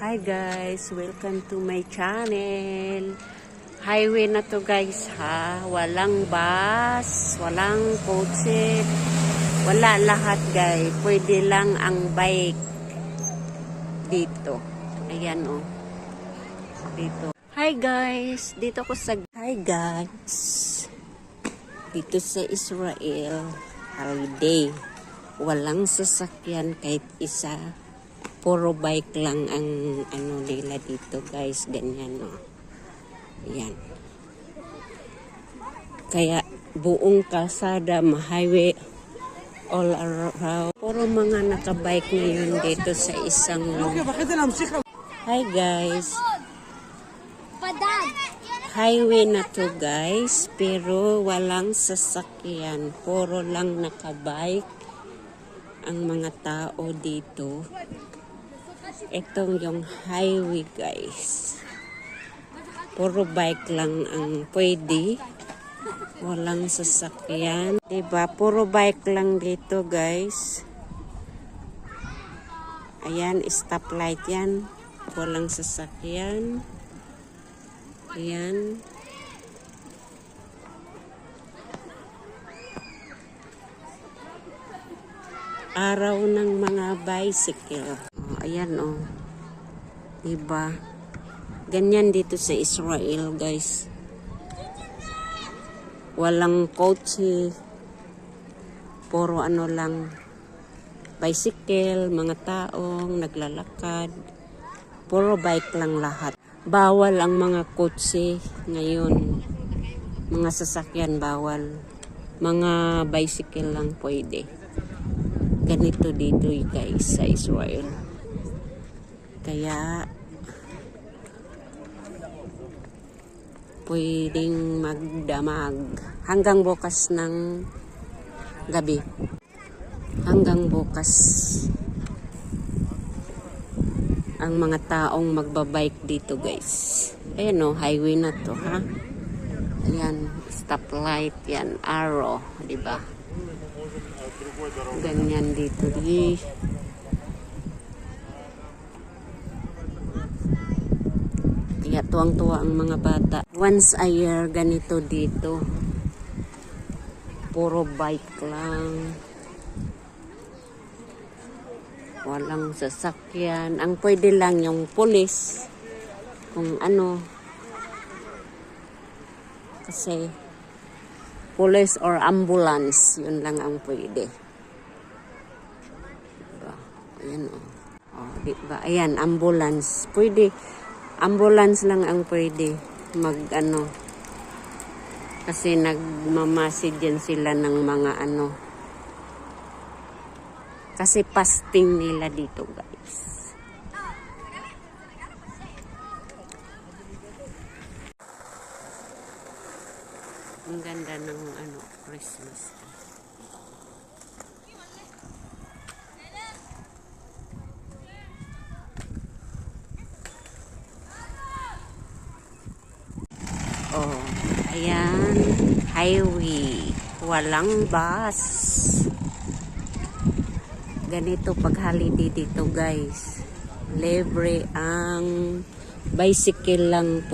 Hi guys, welcome to my channel. Highway na to guys ha. Walang bus, walang kotse, wala lahat guys. Pwede lang ang bike dito. Ayan oh. Dito. Hi guys, dito ko sa dito sa Israel. Holiday. Walang sasakyan kahit isa. Puro bike lang ang ano nila dito guys, ganyan no. Yan. Kaya buong kalsada, highway all around. Puro mga nakabike ngayon dito sa isang Hi guys. Highway na to guys, pero walang sasakyan. Puro lang nakabike ang mga tao dito. Itong yung highway guys. Puro bike lang ang pwede. Walang sasakyan. Diba? Puro bike lang dito guys. Ayan, stoplight yan. Walang sasakyan. Ayan. Araw ng mga bicycle. Ayan oh. Diba? Ganyan dito sa Israel guys. Walang kotse. Puro ano lang. Bicycle, mga taong naglalakad. Puro bike lang lahat. Bawal ang mga kotse ngayon. Mga sasakyan bawal. Mga bicycle lang pwede. Ganito dito guys sa Israel. Kaya pwedeng magdamag hanggang bukas ng gabi. Hanggang bukas ang mga taong magbabike dito guys. Ayan o, highway na to ha. Ayan, stoplight yan, arrow, diba? Ganyan dito di. Kaya tuwang-tuwa ang mga bata. Once a year ganito dito. Puro bike lang. Walang sasakyan. Ang pwede lang yung pulis. Kung ano. Kasi police or ambulance, yun lang ang pwede. Diba? Ayan o. Oh, diba? Ayan, ambulance. Pwede. Ambulance lang ang pwede mag ano. Kasi nagmamasid yan sila ng mga ano. Kasi fasting nila dito guys. Ang ganda ng ano, Christmas. Oh, ayan, highway. Walang bus. Ganito pag holiday dito guys. Libre ang bicycle lang po.